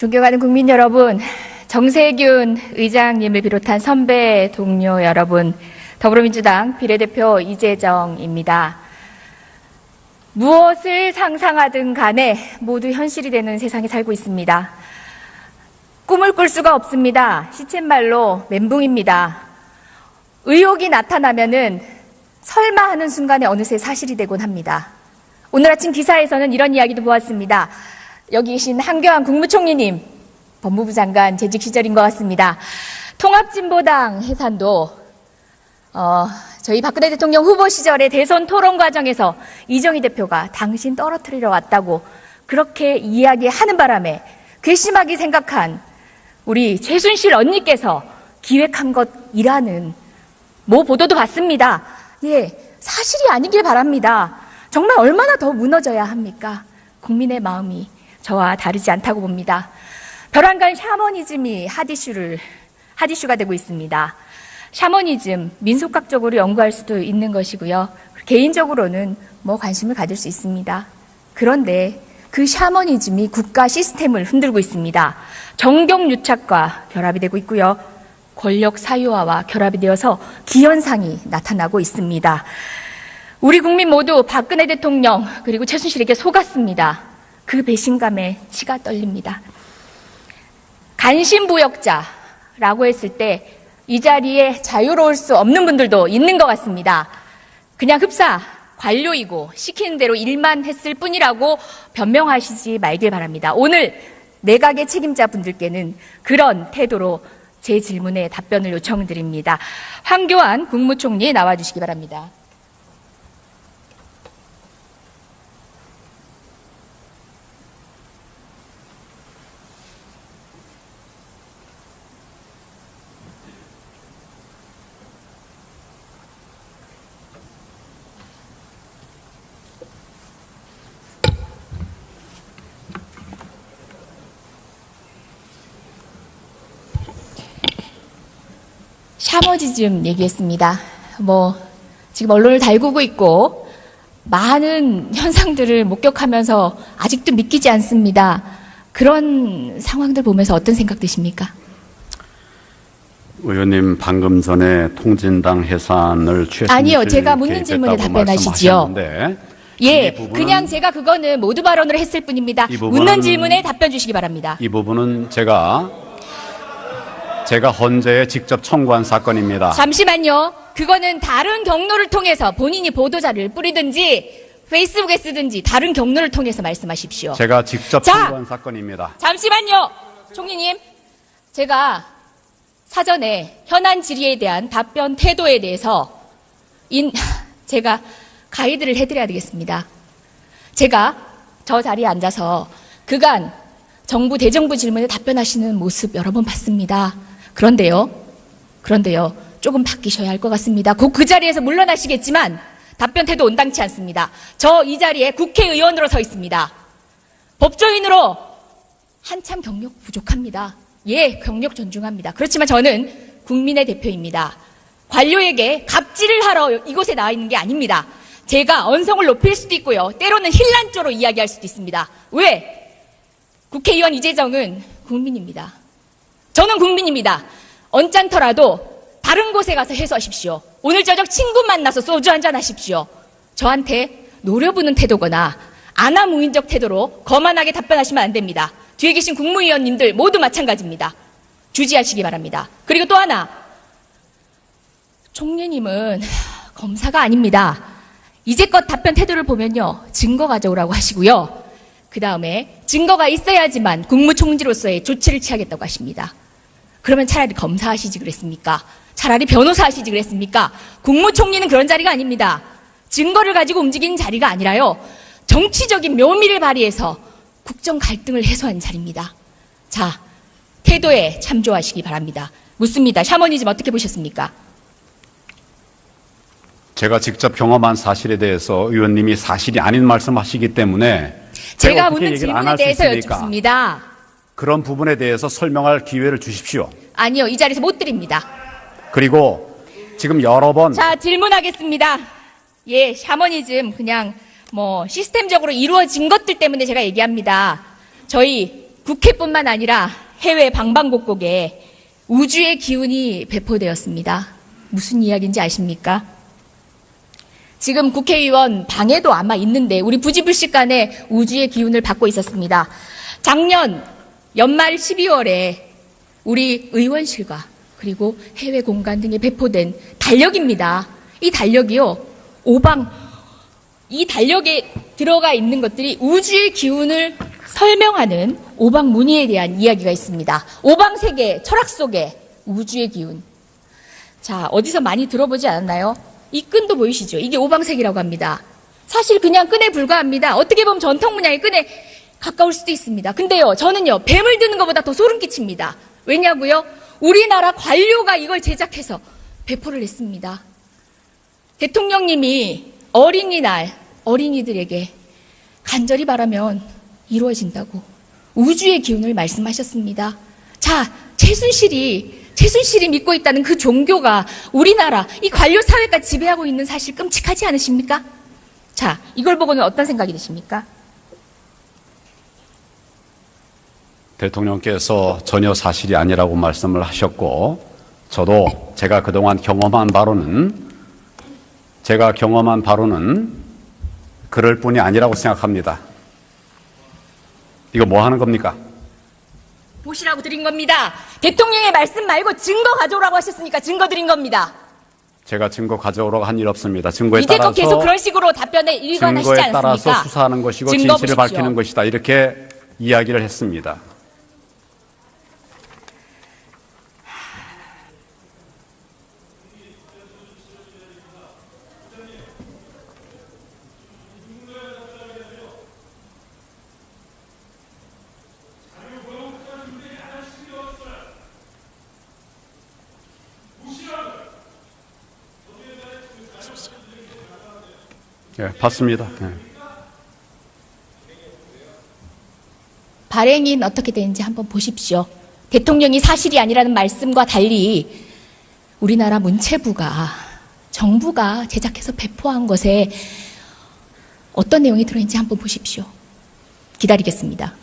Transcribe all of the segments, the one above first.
존경하는 국민 여러분, 정세균 의장님을 비롯한 선배 동료 여러분, 더불어민주당 비례대표 이재정입니다. 무엇을 상상하든 간에 모두 현실이 되는 세상에 살고 있습니다. 꿈을 꿀 수가 없습니다. 시쳇말로 멘붕입니다. 의혹이 나타나면은 설마 하는 순간에 어느새 사실이 되곤 합니다. 오늘 아침 기사에서는 이런 이야기도 보았습니다. 여기 계신 한교안 국무총리님, 법무부 장관 재직 시절인 것 같습니다. 통합진보당 해산도 저희 박근혜 대통령 후보 시절의 대선 토론 과정에서 이정희 대표가 당신 떨어뜨리러 왔다고 그렇게 이야기하는 바람에 괘씸하게 생각한 우리 최순실 언니께서 기획한 것이라는 보도도 봤습니다. 사실이 아니길 바랍니다. 정말 얼마나 더 무너져야 합니까? 국민의 마음이 저와 다르지 않다고 봅니다. 벼랑간 샤머니즘이 핫이슈가 되고 있습니다. 샤머니즘, 민속학적으로 연구할 수도 있는 것이고요. 개인적으로는 관심을 가질 수 있습니다. 그런데 그 샤머니즘이 국가 시스템을 흔들고 있습니다. 정경유착과 결합이 되고 있고요. 권력 사유화와 결합이 되어서 기현상이 나타나고 있습니다. 우리 국민 모두 박근혜 대통령 그리고 최순실에게 속았습니다. 그 배신감에 치가 떨립니다. 간신부역자라고 했을 때 이 자리에 자유로울 수 없는 분들도 있는 것 같습니다. 그냥 흡사, 관료이고 시키는 대로 일만 했을 뿐이라고 변명하시지 말길 바랍니다. 오늘 내각의 책임자 분들께는 그런 태도로 제 질문에 답변을 요청드립니다. 황교안 국무총리 나와주시기 바랍니다. 샤머니즘 얘기했습니다. 지금 언론을 달구고 있고 많은 현상들을 목격하면서 아직도 믿기지 않습니다. 그런 상황들 보면서 어떤 생각 드십니까? 의원님 방금 전에 통진당 해산을 아니요, 제가 묻는 질문에 답변하시지요. 그냥 제가 그거는 모두 발언을 했을 뿐입니다. 묻는 질문에 답변 주시기 바랍니다. 이 부분은 제가 헌재에 직접 청구한 사건입니다. 잠시만요. 그거는 다른 경로를 통해서 본인이 보도자를 뿌리든지 페이스북에 쓰든지 다른 경로를 통해서 말씀하십시오. 제가 직접 청구한 사건입니다. 잠시만요. 총리님, 제가 사전에 현안 질의에 대한 답변 태도에 대해서 제가 가이드를 해드려야 되겠습니다. 제가 저 자리에 앉아서 그간 정부 대정부 질문에 답변하시는 모습 여러 번 봤습니다. 그런데요, 조금 바뀌셔야 할 것 같습니다. 곧 그 자리에서 물러나시겠지만 답변 태도 온당치 않습니다. 저 이 자리에 국회의원으로 서 있습니다. 법조인으로 한참 경력 부족합니다. 경력 존중합니다. 그렇지만 저는 국민의 대표입니다. 관료에게 갑질을 하러 이곳에 나와 있는 게 아닙니다. 제가 언성을 높일 수도 있고요. 때로는 힐난조로 이야기할 수도 있습니다. 왜? 국회의원 이재정은 국민입니다. 저는 국민입니다. 언짢더라도 다른 곳에 가서 해소하십시오. 오늘 저녁 친구 만나서 소주 한잔 하십시오. 저한테 노려보는 태도거나 아나무인적 태도로 거만하게 답변하시면 안 됩니다. 뒤에 계신 국무위원님들 모두 마찬가지입니다. 주지하시기 바랍니다. 그리고 또 하나, 총리님은 검사가 아닙니다. 이제껏 답변 태도를 보면요, 증거 가져오라고 하시고요. 그 다음에 증거가 있어야지만 국무총리로서의 조치를 취하겠다고 하십니다. 그러면 차라리 검사하시지 그랬습니까? 차라리 변호사 하시지 그랬습니까? 국무총리는 그런 자리가 아닙니다. 증거를 가지고 움직이는 자리가 아니라요, 정치적인 묘미를 발휘해서 국정 갈등을 해소하는 자리입니다. 자, 태도에 참조하시기 바랍니다. 묻습니다. 샤머니즘 어떻게 보셨습니까? 제가 직접 경험한 사실에 대해서 의원님이 사실이 아닌 말씀하시기 때문에 제가 묻는 질문에 대해서 여쭙습니다. 그런 부분에 대해서 설명할 기회를 주십시오. 아니요, 이 자리에서 못 드립니다. 그리고 지금 여러 번. 자, 질문하겠습니다. 샤머니즘 그냥 시스템적으로 이루어진 것들 때문에 제가 얘기합니다. 저희 국회뿐만 아니라 해외 방방곡곡에 우주의 기운이 배포되었습니다. 무슨 이야기인지 아십니까? 지금 국회의원 방에도 아마 있는데 우리 부지불식간에 우주의 기운을 받고 있었습니다. 작년 연말 12월에 우리 의원실과 그리고 해외 공간 등에 배포된 달력입니다. 이 달력이요, 이 달력에 들어가 있는 것들이 우주의 기운을 설명하는 오방무늬에 대한 이야기가 있습니다. 오방세계 철학 속에 우주의 기운. 자, 어디서 많이 들어보지 않았나요? 이 끈도 보이시죠? 이게 오방색이라고 합니다. 사실 그냥 끈에 불과합니다. 어떻게 보면 전통 문양의 끈에 가까울 수도 있습니다. 근데요, 저는요, 뱀을 드는 것보다 더 소름 끼칩니다. 왜냐고요? 우리나라 관료가 이걸 제작해서 배포를 했습니다. 대통령님이 어린이날 어린이들에게 간절히 바라면 이루어진다고 우주의 기운을 말씀하셨습니다. 자, 최순실이 믿고 있다는 그 종교가 우리나라 이 관료 사회까지 지배하고 있는 사실 끔찍하지 않으십니까? 자, 이걸 보고는 어떤 생각이 드십니까? 대통령께서 전혀 사실이 아니라고 말씀을 하셨고, 저도 제가 그동안 경험한 바로는 그럴 뿐이 아니라고 생각합니다. 이거 뭐 하는 겁니까? 보시라고 드린 겁니다. 대통령의 말씀 말고 증거 가져오라고 하셨으니까 증거 드린 겁니다. 제가 증거 가져오라고 한 일 없습니다. 증거에 이제껏 따라서 계속 그런 식으로 답변에 일관하시지 증거에 않습니까? 따라서 수사하는 것이고 증거 진실을 보십시오. 밝히는 것이다. 이렇게 이야기를 했습니다. 예, 봤습니다. 예. 발행인 어떻게 되는지 한번 보십시오. 대통령이 사실이 아니라는 말씀과 달리 우리나라 문체부가 정부가 제작해서 배포한 것에 어떤 내용이 들어있는지 한번 보십시오. 기다리겠습니다.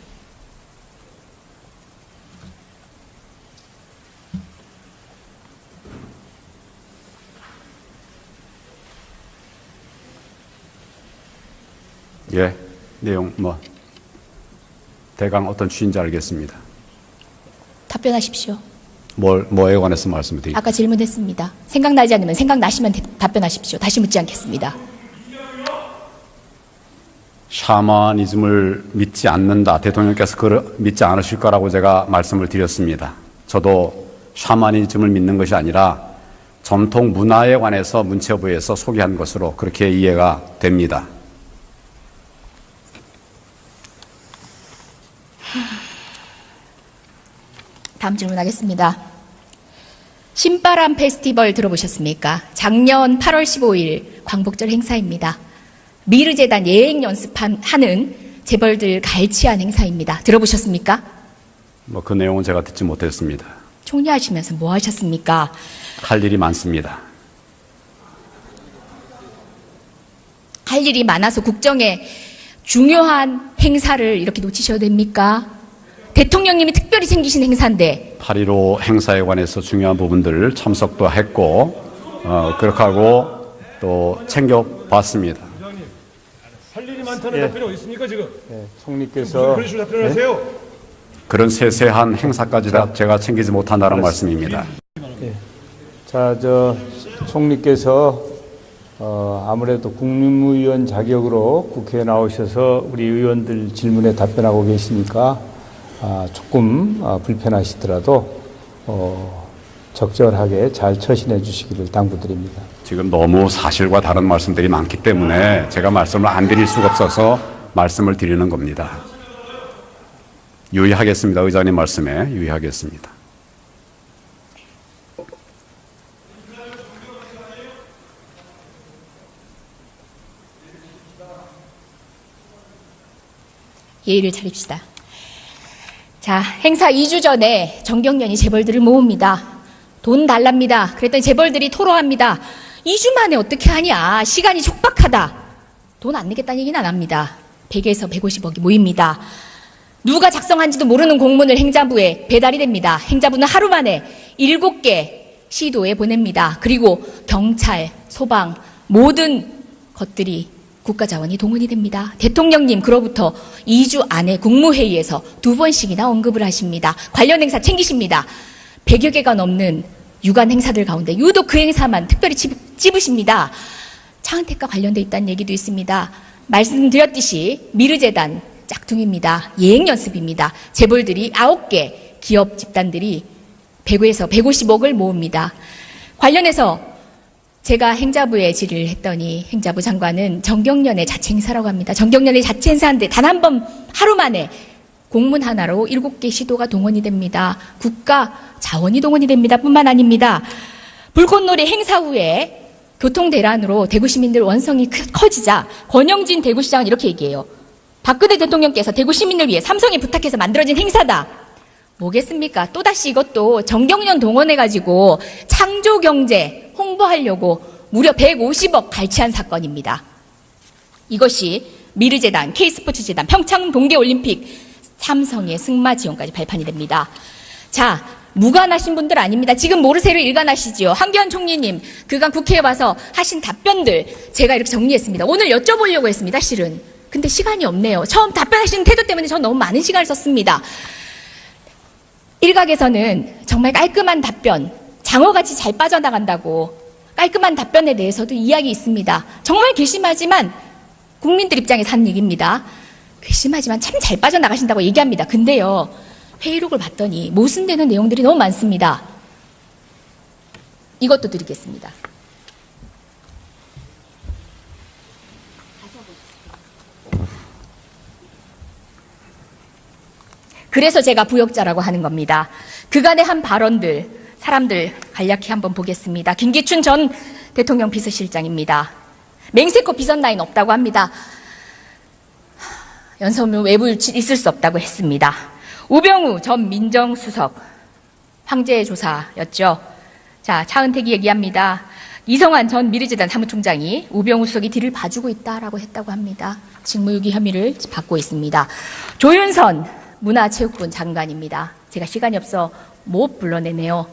예, 내용 대강 어떤 취지인지 알겠습니다. 답변하십시오. 뭐에 관해서 말씀을 드릴까요? 아까 질문했습니다. 생각나지 않으면 생각나시면 답변하십시오. 다시 묻지 않겠습니다. 샤머니즘을 믿지 않는다. 대통령께서 그걸 믿지 않으실 거라고 제가 말씀을 드렸습니다. 저도 샤머니즘을 믿는 것이 아니라 전통 문화에 관해서 문체부에서 소개한 것으로 그렇게 이해가 됩니다. 다음 질문하겠습니다. 신바람 페스티벌 들어보셨습니까? 작년 8월 15일 광복절 행사입니다. 미르재단 예행 연습하는 재벌들 갈취한 행사입니다. 들어보셨습니까? 그 내용은 제가 듣지 못했습니다. 총리하시면서 뭐 하셨습니까? 할 일이 많습니다. 할 일이 많아서 국정에 중요한 행사를 이렇게 놓치셔도 됩니까? 대통령님이 특별히 챙기신 행사인데 8.15 행사에 관해서 중요한 부분들 참석도 했고 그렇게 하고 또 챙겨봤습니다. 부장님, 할 일이 많다는 답변이 어디 있습니까 지금? 총리께서 그런 식으로 답변하세요. 그런 세세한 행사까지 다 제가 챙기지 못한다는 말씀입니다. 총리께서 아무래도 국무위원 자격으로 국회에 나오셔서 우리 의원들 질문에 답변하고 계시니까 조금 불편하시더라도 적절하게 잘 처신해 주시기를 당부드립니다. 지금 너무 사실과 다른 말씀들이 많기 때문에 제가 말씀을 안 드릴 수가 없어서 말씀을 드리는 겁니다. 유의하겠습니다. 의장님 말씀에 유의하겠습니다. 예의를 차립시다. 자, 행사 2주 전에 정경련이 재벌들을 모읍니다. 돈 달랍니다. 그랬더니 재벌들이 토로합니다. 2주 만에 어떻게 하냐. 시간이 촉박하다. 돈 안 내겠다는 얘기는 안 합니다. 100에서 150억이 모입니다. 누가 작성한지도 모르는 공문을 행자부에 배달이 됩니다. 행자부는 하루 만에 7개 시도에 보냅니다. 그리고 경찰, 소방 모든 것들이 국가자원이 동원이 됩니다. 대통령님 그로부터 2주 안에 국무회의에서 2번씩이나 언급을 하십니다. 관련 행사 챙기십니다. 100여 개가 넘는 유관 행사들 가운데 유독 그 행사만 특별히 찝으십니다. 차은택과 관련돼 있다는 얘기도 있습니다. 말씀드렸듯이 미르재단 짝퉁입니다. 예행연습입니다. 재벌들이 9개 기업 집단들이 100에서 150억을 모읍니다. 관련해서 제가 행자부에 질의를 했더니 행자부 장관은 정경련의 자체 행사라고 합니다. 정경련의 자체 행사인데 단 한 번 하루 만에 공문 하나로 7개 시도가 동원이 됩니다. 국가 자원이 동원이 됩니다. 뿐만 아닙니다. 불꽃놀이 행사 후에 교통대란으로 대구 시민들 원성이 커지자 권영진 대구시장은 이렇게 얘기해요. 박근혜 대통령께서 대구 시민을 위해 삼성에 부탁해서 만들어진 행사다. 뭐겠습니까? 또다시 이것도 정경련 동원해가지고 창조경제 홍보하려고 무려 150억 갈취한 사건입니다. 이것이 미르재단, K스포츠재단, 평창 동계올림픽, 삼성의 승마 지원까지 발판이 됩니다. 자, 무관하신 분들 아닙니다. 지금 모르쇠로 일관하시지요. 황교안 총리님 그간 국회에 와서 하신 답변들 제가 이렇게 정리했습니다. 오늘 여쭤보려고 했습니다. 실은. 근데 시간이 없네요. 처음 답변하시는 태도 때문에 전 너무 많은 시간을 썼습니다. 일각에서는 정말 깔끔한 답변, 장어같이 잘 빠져나간다고 깔끔한 답변에 대해서도 이야기 있습니다. 정말 괘씸하지만 국민들 입장에서 한 얘기입니다. 괘씸하지만 참 잘 빠져나가신다고 얘기합니다. 근데요, 회의록을 봤더니 모순되는 내용들이 너무 많습니다. 이것도 드리겠습니다. 그래서 제가 부역자라고 하는 겁니다. 그간의 한 발언들, 사람들 간략히 한번 보겠습니다. 김기춘 전 대통령 비서실장입니다. 맹세코 비선 라인 없다고 합니다. 연설문 외부 있을 수 없다고 했습니다. 우병우 전 민정수석 황제 조사였죠. 자, 차은택이 얘기합니다. 이성환 전 미르재단 사무총장이 우병우 수석이 뒤를 봐주고 있다라고 했다고 합니다. 직무유기 혐의를 받고 있습니다. 조윤선 문화체육부 장관입니다. 제가 시간이 없어 못 불러내네요.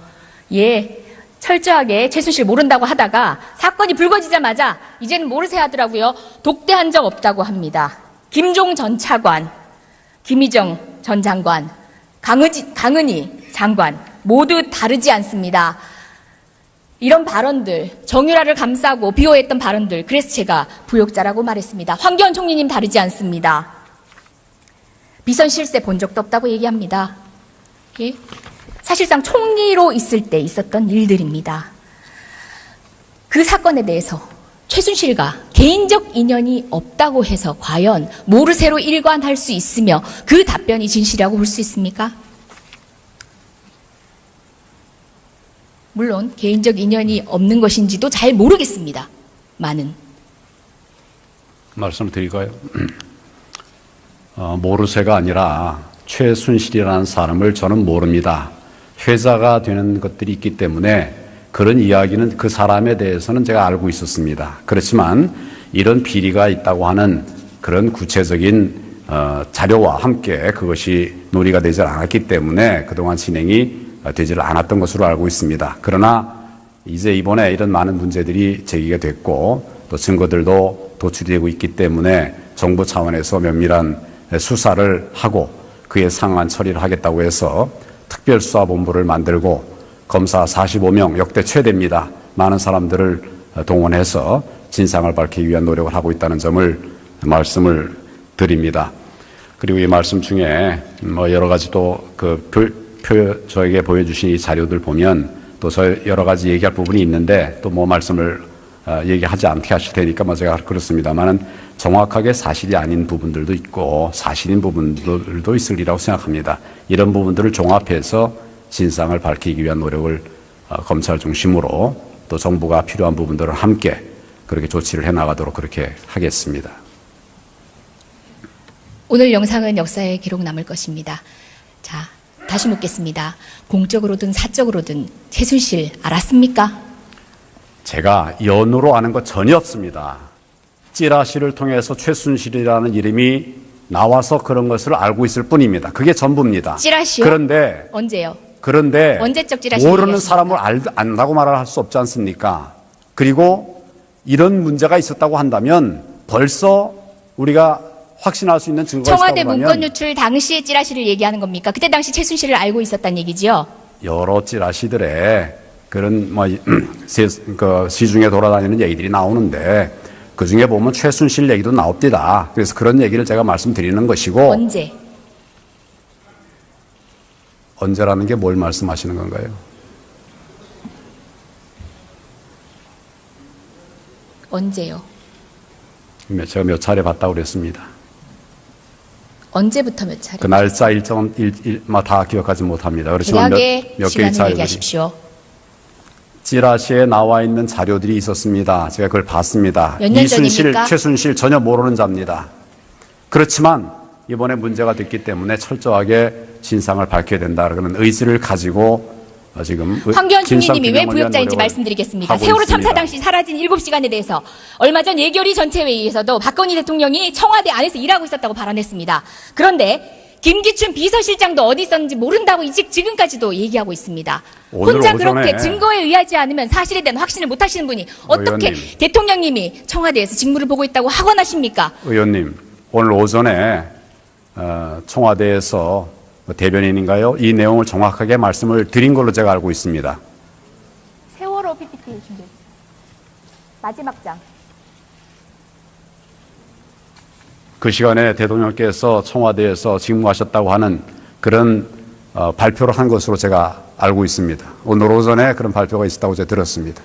예, 철저하게 최순실 모른다고 하다가 사건이 불거지자마자 이제는 모르세 하더라고요. 독대한 적 없다고 합니다. 김종 전 차관, 김희정 전 장관, 강은희 장관 모두 다르지 않습니다. 이런 발언들, 정유라를 감싸고 비호했던 발언들, 그래서 제가 부역자라고 말했습니다. 황교안 총리님 다르지 않습니다. 비선 실세 본 적도 없다고 얘기합니다. 예? 사실상 총리로 있을 때 있었던 일들입니다. 그 사건에 대해서 최순실과 개인적 인연이 없다고 해서 과연 모르쇠로 일관할 수 있으며 그 답변이 진실이라고 볼 수 있습니까? 물론 개인적 인연이 없는 것인지도 잘 모르겠습니다. 많은. 말씀을 드릴까요? 모르쇠가 아니라 최순실이라는 사람을 저는 모릅니다. 회자가 되는 것들이 있기 때문에 그런 이야기는 그 사람에 대해서는 제가 알고 있었습니다. 그렇지만 이런 비리가 있다고 하는 그런 구체적인 자료와 함께 그것이 논의가 되지 않았기 때문에 그동안 진행이 되지 않았던 것으로 알고 있습니다. 그러나 이제 이번에 이런 많은 문제들이 제기가 됐고 또 증거들도 도출되고 있기 때문에 정부 차원에서 면밀한 수사를 하고 그에 상한 처리를 하겠다고 해서 특별수사본부를 만들고 검사 45명 역대 최대입니다. 많은 사람들을 동원해서 진상을 밝히기 위한 노력을 하고 있다는 점을 말씀을 드립니다. 그리고 이 말씀 중에 여러 가지 또 저에게 보여주신 이 자료들 보면 또 여러 가지 얘기할 부분이 있는데 또 말씀을 얘기하지 않게 하실 테니까 제가 그렇습니다만은 정확하게 사실이 아닌 부분들도 있고 사실인 부분들도 있으리라고 생각합니다. 이런 부분들을 종합해서 진상을 밝히기 위한 노력을 검찰 중심으로 또 정부가 필요한 부분들을 함께 그렇게 조치를 해나가도록 그렇게 하겠습니다. 오늘 영상은 역사에 기록 남을 것입니다. 자, 다시 묻겠습니다. 공적으로든 사적으로든 최순실 알았습니까? 제가 연으로 아는 것 전혀 없습니다. 찌라시를 통해서 최순실이라는 이름이 나와서 그런 것을 알고 있을 뿐입니다. 그게 전부입니다. 찌라시요? 언제요? 그런데 언제적 찌라시 모르는 얘기하십니까? 사람을 안다고 말할 수 없지 않습니까? 그리고 이런 문제가 있었다고 한다면 벌써 우리가 확신할 수 있는 증거가 청와대 있다고 문건 하면 유출 당시의 찌라시를 얘기하는 겁니까? 그때 당시 최순실을 알고 있었다는 얘기지요? 여러 찌라시들의 그런 시중에 돌아다니는 얘기들이 나오는데 그 중에 보면 최순실 얘기도 나옵니다. 그래서 그런 얘기를 제가 말씀드리는 것이고 언제? 언제라는 게 뭘 말씀하시는 건가요? 언제요? 제가 몇 차례 봤다고 그랬습니다. 언제부터 몇 차례? 그 날짜 일정 다 기억하지 못합니다. 그렇지만 대략의 몇 개의 시간을 자료들이 얘기하십시오. 찌라시에 나와 있는 자료들이 있었습니다. 제가 그걸 봤습니다. 몇년 전입니까? 최순실 전혀 모르는 자입니다. 그렇지만 이번에 문제가 됐기 때문에 철저하게 진상을 밝혀야 된다. 그런 의지를 가지고 지금 황교안 총리님이 왜 진상규명을 위한 부역자인지 노력을 말씀드리겠습니다. 하고 세월호 있습니다. 참사 당시 사라진 7시간에 대해서 얼마 전 예결위 전체회의에서도 박건희 대통령이 청와대 안에서 일하고 있었다고 발언했습니다. 그런데 김기춘 비서실장도 어디 있었는지 모른다고 지금까지도 얘기하고 있습니다. 오늘 혼자 오전에 그렇게 증거에 의하지 않으면 사실에 대한 확신을 못 하시는 분이 어떻게 의원님. 대통령님이 청와대에서 직무를 보고 있다고 하곤 하십니까? 의원님, 오늘 오전에 청와대에서 대변인인가요? 이 내용을 정확하게 말씀을 드린 걸로 제가 알고 있습니다. 세월호 PPT 준비했습니다. 마지막 장. 그 시간에 대통령께서 청와대에서 직무하셨다고 하는 그런 발표를 한 것으로 제가 알고 있습니다. 오늘 오전에 그런 발표가 있었다고 제가 들었습니다.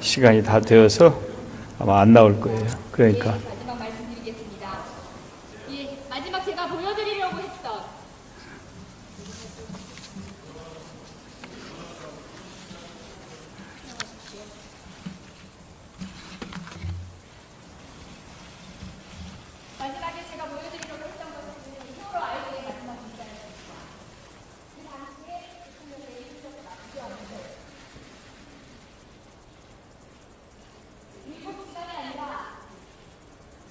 시간이 다 되어서 아마 안 나올 거예요. 그러니까 마지막 말씀드리겠습니다. 예, 마지막 제가 보여드리려고 했던 마지막에 제가 보여드리려고 했던 것은 세월호 아이들의 마지막 문자였습니다. 그 당시에 대통령의 일정을 맞지 않는데 일곱 시간이 아니라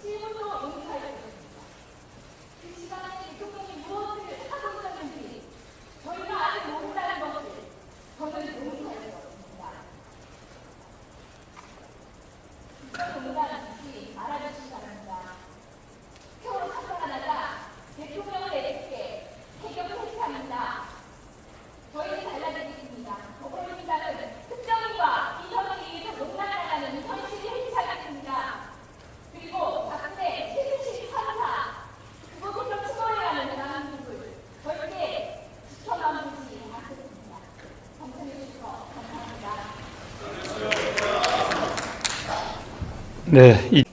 7분도 응사할 것입니다. 그 시간에 대통령이 무엇을 하고 있었는지 저희가 아직 모른다는 것을 저는 용서할 수 없습니다. 이런 농담 없이 말아주시기 바랍니다. 세월호 사건가 나자 대통령을 내리게 해결 회피합니다. 저희는 달라지겠습니다. 더불어민주당은 특정인과 이성에 의해서 농락당하는 현실을 해체하겠습니다. 그리고 박근혜 최순실 판사 그곳에서 추모해가는 대한민국을 절대 지켜만 보지 않겠습니다. 정청해 주셔서 감사합니다. 네,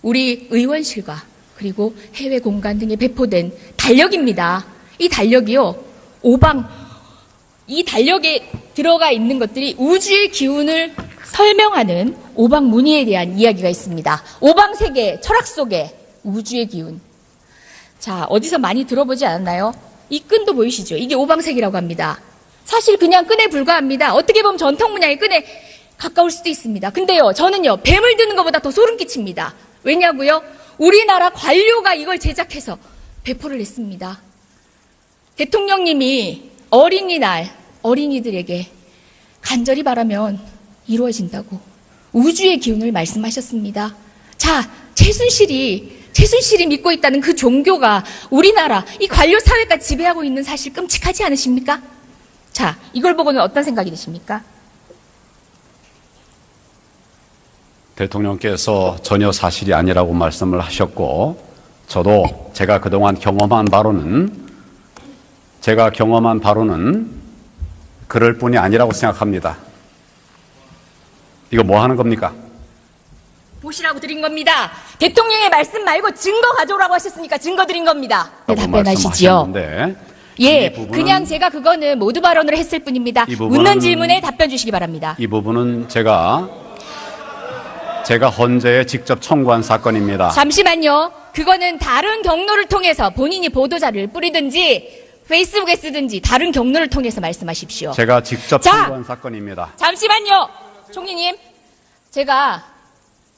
우리 의원실과 그리고 해외 공간 등에 배포된 달력입니다. 이 달력이요, 이 달력에 들어가 있는 것들이 우주의 기운을 설명하는 오방 무늬에 대한 이야기가 있습니다. 오방 세계, 철학 속에 우주의 기운. 자, 어디서 많이 들어보지 않았나요? 이 끈도 보이시죠? 이게 오방색이라고 합니다. 사실 그냥 끈에 불과합니다. 어떻게 보면 전통 문양의 끈에 가까울 수도 있습니다. 근데요, 저는요, 뱀을 드는 것보다 더 소름 끼칩니다. 왜냐고요? 우리나라 관료가 이걸 제작해서 배포를 했습니다. 대통령님이 어린이날 어린이들에게 간절히 바라면 이루어진다고 우주의 기운을 말씀하셨습니다. 자, 최순실이 믿고 있다는 그 종교가 우리나라 이 관료 사회까지 지배하고 있는 사실 끔찍하지 않으십니까? 자, 이걸 보고는 어떤 생각이 드십니까? 대통령께서 전혀 사실이 아니라고 말씀을 하셨고 저도 제가 그동안 경험한 바로는 그럴 뿐이 아니라고 생각합니다. 이거 뭐 하는 겁니까? 보시라고 드린 겁니다. 대통령의 말씀 말고 증거 가져오라고 하셨으니까 증거 드린 겁니다. 네, 답변하시지요. 예, 그냥 제가 그거는 모두 발언을 했을 뿐입니다. 묻는 질문에 답변 주시기 바랍니다. 이 부분은 제가 헌재에 직접 청구한 사건입니다. 잠시만요. 그거는 다른 경로를 통해서 본인이 보도자를 뿌리든지 페이스북에 쓰든지 다른 경로를 통해서 말씀하십시오. 제가 직접 자! 청구한 사건입니다. 잠시만요. 총리님, 제가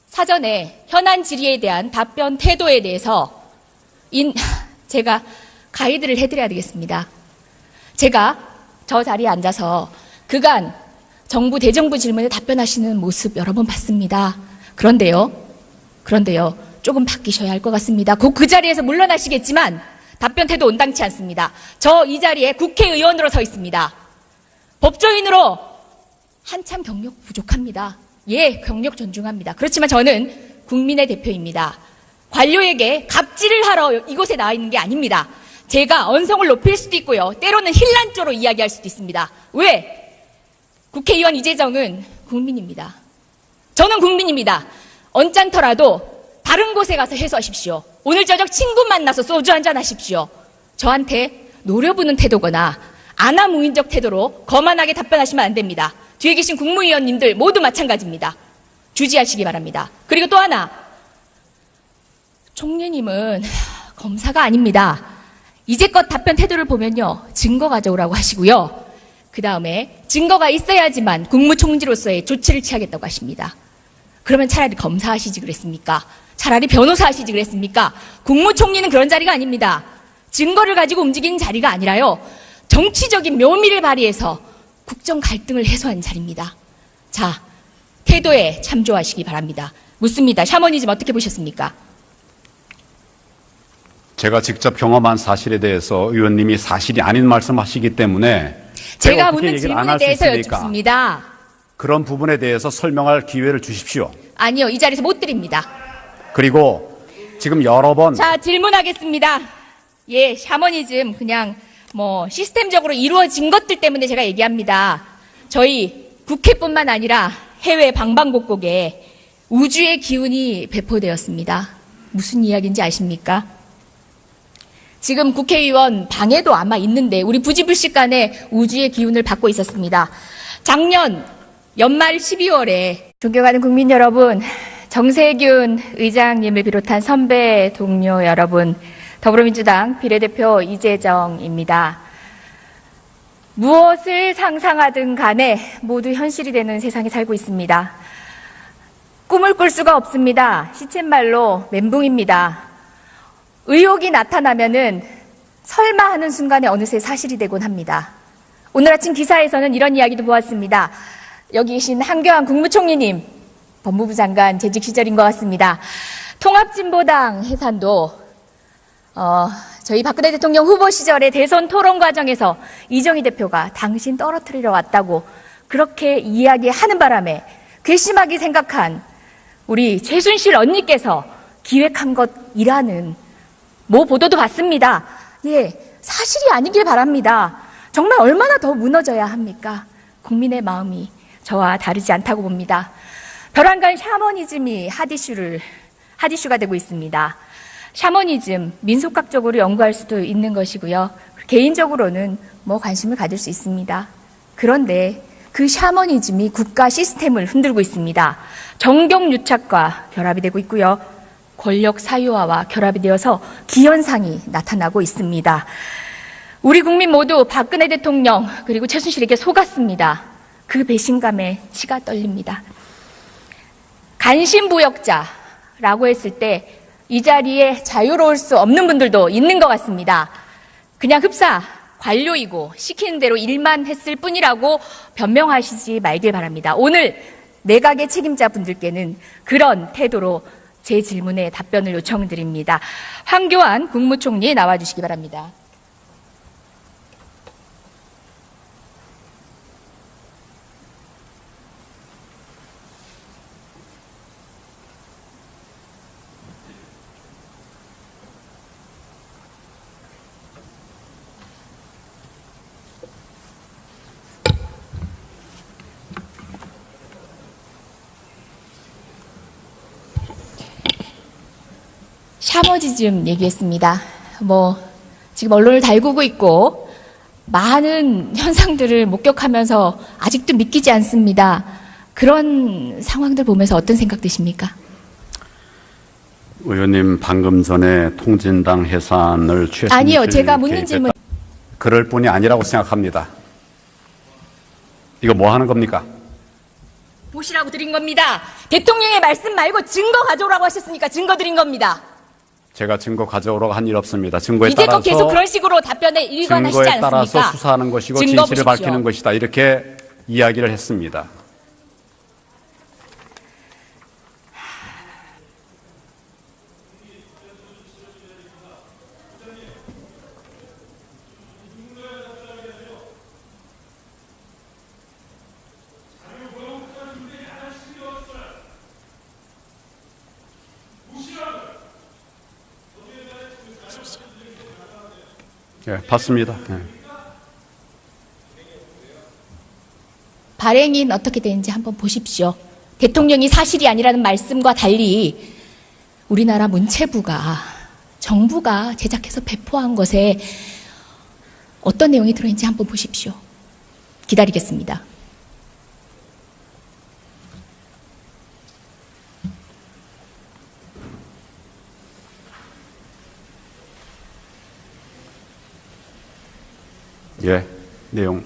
사전에 현안 질의에 대한 답변 태도에 대해서 제가 가이드를 해드려야 되겠습니다. 제가 저 자리에 앉아서 그간 정부 대정부 질문에 답변하시는 모습 여러 번 봤습니다. 그런데요, 조금 바뀌셔야 할 것 같습니다. 곧 그 자리에서 물러나시겠지만 답변 태도 온당치 않습니다. 저 이 자리에 국회의원으로 서 있습니다. 법조인으로 한참 경력 부족합니다. 예, 경력 존중합니다. 그렇지만 저는 국민의 대표입니다. 관료에게 갑질을 하러 이곳에 나와 있는 게 아닙니다. 제가 언성을 높일 수도 있고요. 때로는 힐난조로 이야기할 수도 있습니다. 왜? 국회의원 이재정은 국민입니다. 저는 국민입니다. 언짢더라도 다른 곳에 가서 해소하십시오. 오늘 저녁 친구 만나서 소주 한잔 하십시오. 저한테 노려보는 태도거나 아나무인적 태도로 거만하게 답변하시면 안 됩니다. 뒤에 계신 국무위원님들 모두 마찬가지입니다. 주지하시기 바랍니다. 그리고 또 하나, 총리님은 검사가 아닙니다. 이제껏 답변 태도를 보면요, 증거 가져오라고 하시고요. 그 다음에 증거가 있어야지만 국무총리로서의 조치를 취하겠다고 하십니다. 그러면 차라리 검사하시지 그랬습니까? 차라리 변호사 하시지 그랬습니까? 국무총리는 그런 자리가 아닙니다. 증거를 가지고 움직이는 자리가 아니라요, 정치적인 묘미를 발휘해서 국정 갈등을 해소하는 자리입니다. 자, 태도에 참조하시기 바랍니다. 묻습니다. 샤머니즘 어떻게 보셨습니까? 제가 직접 경험한 사실에 대해서 의원님이 사실이 아닌 말씀하시기 때문에 제가 어떻게 묻는 얘기를 안 질문에 할 수 대해서 있습니까? 여쭙습니다. 그런 부분에 대해서 설명할 기회를 주십시오. 아니요, 이 자리에서 못 드립니다. 그리고 지금 여러 번 자, 질문하겠습니다. 예, 샤머니즘 그냥 시스템적으로 이루어진 것들 때문에 제가 얘기합니다. 저희 국회뿐만 아니라 해외 방방곡곡에 우주의 기운이 배포되었습니다. 무슨 이야기인지 아십니까? 지금 국회의원 방에도 아마 있는데 우리 부지불식간에 우주의 기운을 받고 있었습니다. 작년 연말 12월에 존경하는 국민 여러분, 정세균 의장님을 비롯한 선배 동료 여러분, 더불어민주당 비례대표 이재정입니다. 무엇을 상상하든 간에 모두 현실이 되는 세상에 살고 있습니다. 꿈을 꿀 수가 없습니다. 시쳇말로 멘붕입니다. 의혹이 나타나면은 설마 하는 순간에 어느새 사실이 되곤 합니다. 오늘 아침 기사에서는 이런 이야기도 보았습니다. 여기 계신 한교안 국무총리님, 법무부 장관 재직 시절인 것 같습니다. 통합진보당 해산도 저희 박근혜 대통령 후보 시절의 대선 토론 과정에서 이정희 대표가 당신 떨어뜨리러 왔다고 그렇게 이야기하는 바람에 괘씸하게 생각한 우리 최순실 언니께서 기획한 것이라는 모 보도도 봤습니다. 예, 사실이 아니길 바랍니다. 정말 얼마나 더 무너져야 합니까? 국민의 마음이 저와 다르지 않다고 봅니다. 벼랑간 샤머니즘이 핫이슈가 되고 있습니다. 샤머니즘, 민속학적으로 연구할 수도 있는 것이고요. 개인적으로는 관심을 가질 수 있습니다. 그런데 그 샤머니즘이 국가 시스템을 흔들고 있습니다. 정경유착과 결합이 되고 있고요. 권력 사유화와 결합이 되어서 기현상이 나타나고 있습니다. 우리 국민 모두 박근혜 대통령 그리고 최순실에게 속았습니다. 그 배신감에 치가 떨립니다. 간신부역자라고 했을 때 이 자리에 자유로울 수 없는 분들도 있는 것 같습니다. 그냥 흡사 관료이고 시키는 대로 일만 했을 뿐이라고 변명하시지 말길 바랍니다. 오늘 내각의 책임자분들께는 그런 태도로 제 질문에 답변을 요청드립니다. 황교안 국무총리 나와주시기 바랍니다. 샤머니즘 얘기했습니다. 지금 언론을 달구고 있고 많은 현상들을 목격하면서 아직도 믿기지 않습니다. 그런 상황들 보면서 어떤 생각 드십니까? 의원님 방금 전에 통진당 해산을 최순실 아니요, 제가 묻는 질문. 그럴 뿐이 아니라고 생각합니다. 이거 뭐 하는 겁니까? 보시라고 드린 겁니다. 대통령의 말씀 말고 증거 가져오라고 하셨으니까 증거 드린 겁니다. 제가 증거 가져오라고 한 일 없습니다. 증거에 이제껏 따라서 계속 그런 식으로 답변에 일관하시지 증거에 않습니까? 따라서 수사하는 것이고 증거 진실을 보십시오. 밝히는 것이다. 이렇게 이야기를 했습니다. 예, 봤습니다. 예. 발행인 어떻게 되는지 한번 보십시오. 대통령이 사실이 아니라는 말씀과 달리 우리나라 문체부가 정부가 제작해서 배포한 것에 어떤 내용이 들어있는지 한번 보십시오. 기다리겠습니다. 예, 내용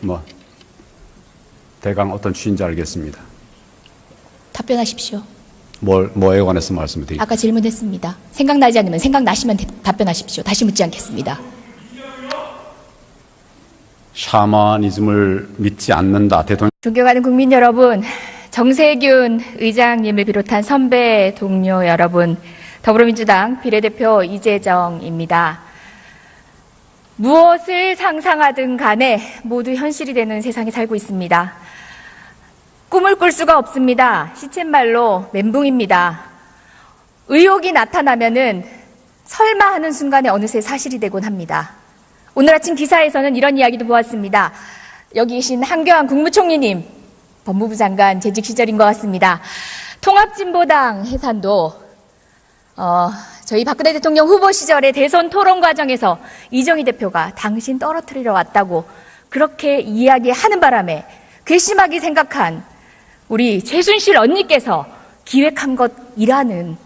대강 어떤 취지인지 알겠습니다. 답변하십시오. 뭐에 관해서 말씀을 드릴까요? 아까 질문했습니다. 생각나지 않으면 생각나시면 답변하십시오. 다시 묻지 않겠습니다. 샤머니즘을 믿지 않는다. 대통령 존경하는 국민 여러분, 정세균 의장님을 비롯한 선배 동료 여러분, 더불어민주당 비례대표 이재정입니다. 무엇을 상상하든 간에 모두 현실이 되는 세상에 살고 있습니다. 꿈을 꿀 수가 없습니다. 시쳇말로 멘붕입니다. 의혹이 나타나면은 설마 하는 순간에 어느새 사실이 되곤 합니다. 오늘 아침 기사에서는 이런 이야기도 보았습니다. 여기 계신 한교안 국무총리님, 법무부 장관 재직 시절인 것 같습니다. 통합진보당 해산도 저희 박근혜 대통령 후보 시절의 대선 토론 과정에서 이정희 대표가 당신 떨어뜨리러 왔다고 그렇게 이야기하는 바람에 괘씸하게 생각한 우리 최순실 언니께서 기획한 것이라는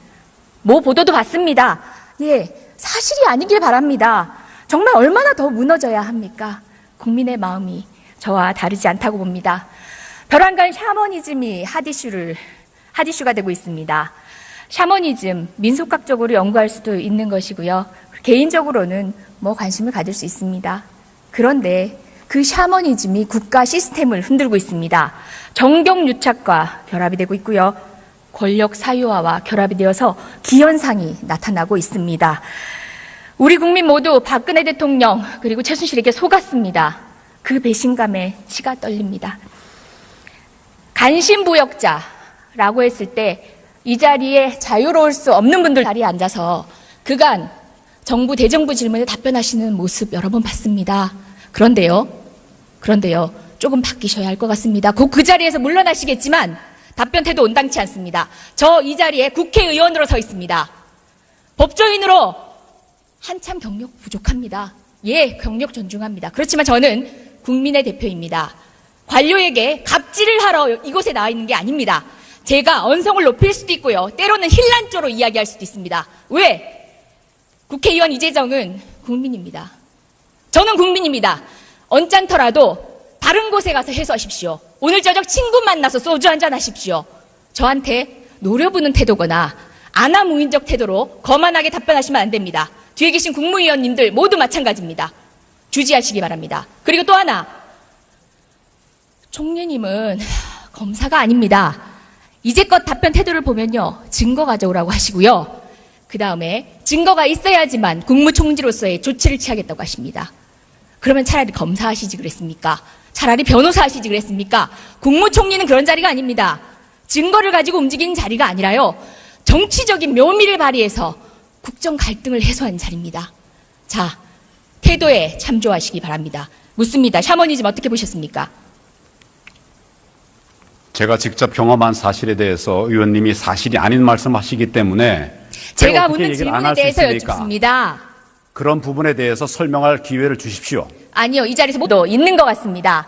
모 보도도 봤습니다. 예, 사실이 아니길 바랍니다. 정말 얼마나 더 무너져야 합니까? 국민의 마음이 저와 다르지 않다고 봅니다. 벼랑간 샤머니즘이 핫이슈가 되고 있습니다. 샤머니즘, 민속학적으로 연구할 수도 있는 것이고요. 개인적으로는 관심을 가질 수 있습니다. 그런데 그 샤머니즘이 국가 시스템을 흔들고 있습니다. 정경유착과 결합이 되고 있고요. 권력 사유화와 결합이 되어서 기현상이 나타나고 있습니다. 우리 국민 모두 박근혜 대통령 그리고 최순실에게 속았습니다. 그 배신감에 치가 떨립니다. 간신부역자라고 했을 때 이 자리에 자유로울 수 없는 분들 자리에 앉아서 그간 정부 대정부 질문에 답변하시는 모습 여러 번 봤습니다. 그런데요, 조금 바뀌셔야 할 것 같습니다. 곧 그 자리에서 물러나시겠지만 답변 태도 온당치 않습니다. 저 이 자리에 국회의원으로 서 있습니다. 법조인으로 한참 경력 부족합니다. 예, 경력 존중합니다. 그렇지만 저는 국민의 대표입니다. 관료에게 갑질을 하러 이곳에 나와 있는 게 아닙니다. 제가 언성을 높일 수도 있고요. 때로는 힐난조로 이야기할 수도 있습니다. 왜? 국회의원 이재정은 국민입니다. 저는 국민입니다. 언짢더라도 다른 곳에 가서 해소하십시오. 오늘 저녁 친구 만나서 소주 한잔 하십시오. 저한테 노려보는 태도거나 아나무인적 태도로 거만하게 답변하시면 안 됩니다. 뒤에 계신 국무위원님들 모두 마찬가지입니다. 주지하시기 바랍니다. 그리고 또 하나, 총리님은 검사가 아닙니다. 이제껏 답변 태도를 보면요, 증거 가져오라고 하시고요. 그 다음에 증거가 있어야지만 국무총리로서의 조치를 취하겠다고 하십니다. 그러면 차라리 검사하시지 그랬습니까? 차라리 변호사 하시지 그랬습니까? 국무총리는 그런 자리가 아닙니다. 증거를 가지고 움직이는 자리가 아니라요, 정치적인 묘미를 발휘해서 국정 갈등을 해소하는 자리입니다. 자, 태도에 참조하시기 바랍니다. 묻습니다. 샤머니즘 어떻게 보셨습니까? 제가 직접 경험한 사실에 대해서 의원님이 사실이 아닌 말씀하시기 때문에 제가 묻는 질문에 대해서 여쭙습니다. 그런 부분에 대해서 설명할 기회를 주십시오. 아니요, 이 자리에서 모두 있는 것 같습니다.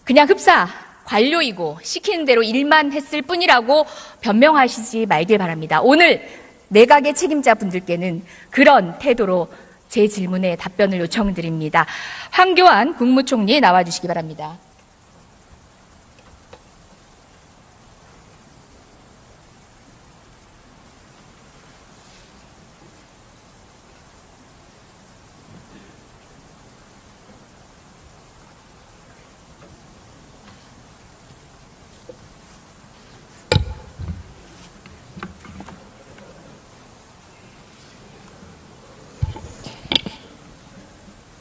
그냥 흡사 관료이고 시키는 대로 일만 했을 뿐이라고 변명하시지 말길 바랍니다. 오늘 내각의 책임자 분들께는 그런 태도로 제 질문에 답변을 요청드립니다. 황교안 국무총리 나와주시기 바랍니다.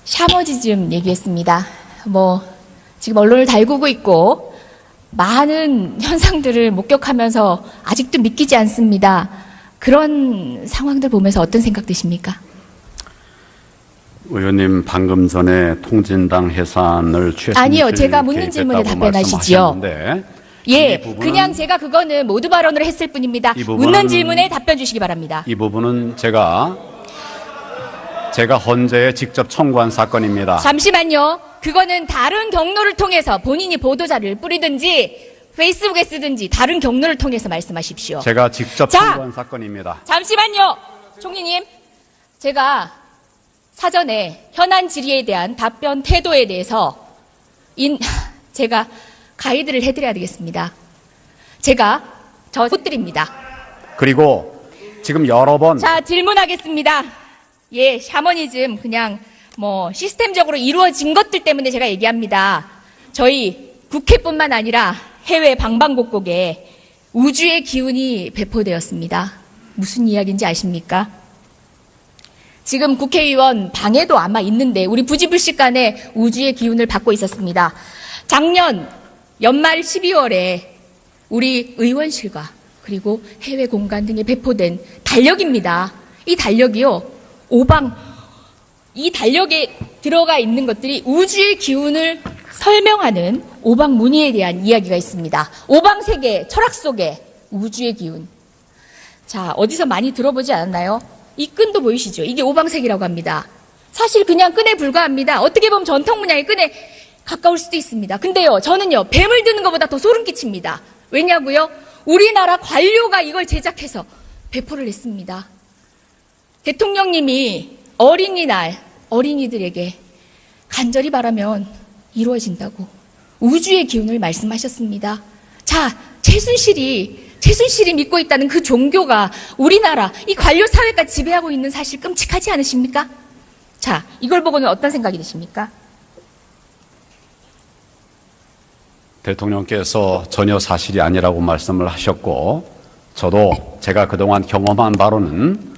샤머니즘 얘기했습니다. 지금 언론을 달구고 있고 많은 현상들을 목격하면서 아직도 믿기지 않습니다. 그런 상황들 보면서 어떤 생각 드십니까? 의원님 방금 전에 통진당 해산을 최순실 아니요, 제가 묻는 질문에 답변하시지요. 예, 그냥 제가 그거는 모두 발언으로 했을 뿐입니다. 묻는 질문에 답변 주시기 바랍니다. 이 부분은 제가 헌재에 직접 청구한 사건입니다. 잠시만요. 그거는 다른 경로를 통해서 본인이 보도자를 뿌리든지 페이스북에 쓰든지 다른 경로를 통해서 말씀하십시오. 제가 직접 청구한 사건입니다. 잠시만요. 총리님, 제가 사전에 현안 질의에 대한 답변 태도에 대해서 제가 가이드를 해드려야 되겠습니다. 제가 못 드립니다. 그리고 지금 여러 번 자, 질문하겠습니다. 예, 샤머니즘 그냥 시스템적으로 이루어진 것들 때문에 제가 얘기합니다. 저희 국회뿐만 아니라 해외 방방곡곡에 우주의 기운이 배포되었습니다. 무슨 이야기인지 아십니까? 지금 국회의원 방에도 아마 있는데 우리 부지불식간에 우주의 기운을 받고 있었습니다. 작년 연말 12월에 우리 의원실과 그리고 해외 공간 등에 배포된 달력입니다. 이 달력이요. 이 달력에 들어가 있는 것들이 우주의 기운을 설명하는 오방무늬에 대한 이야기가 있습니다. 오방세계 철학 속에 우주의 기운. 자, 어디서 많이 들어보지 않았나요? 이 끈도 보이시죠? 이게 오방색이라고 합니다. 사실 그냥 끈에 불과합니다. 어떻게 보면 전통 문양의 끈에 가까울 수도 있습니다. 근데요, 저는요, 뱀을 드는 것보다 더 소름 끼칩니다. 왜냐고요? 우리나라 관료가 이걸 제작해서 배포를 했습니다. 대통령님이 어린이날 어린이들에게 간절히 바라면 이루어진다고 우주의 기운을 말씀하셨습니다. 자, 최순실이 믿고 있다는 그 종교가 우리나라 이 관료 사회까지 지배하고 있는 사실 끔찍하지 않으십니까? 자, 이걸 보고는 어떤 생각이 드십니까? 대통령께서 전혀 사실이 아니라고 말씀을 하셨고 저도 제가 그동안 경험한 바로는